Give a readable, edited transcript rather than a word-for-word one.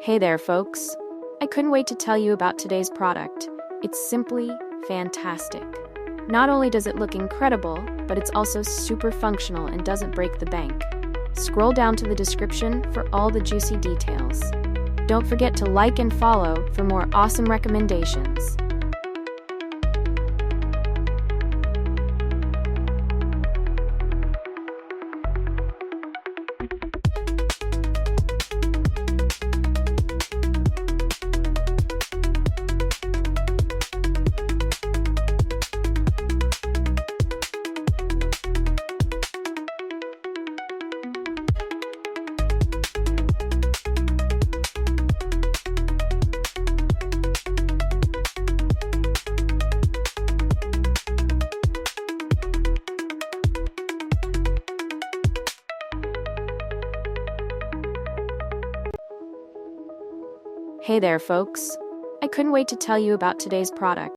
Hey there, folks. I couldn't wait to tell you about today's product. It's simply fantastic. Not only does it look incredible, but it's also super functional and doesn't break the bank. Scroll down to the description for all the juicy details. Don't forget to like and follow for more awesome recommendations. Hey there, folks. I couldn't wait to tell you about today's product.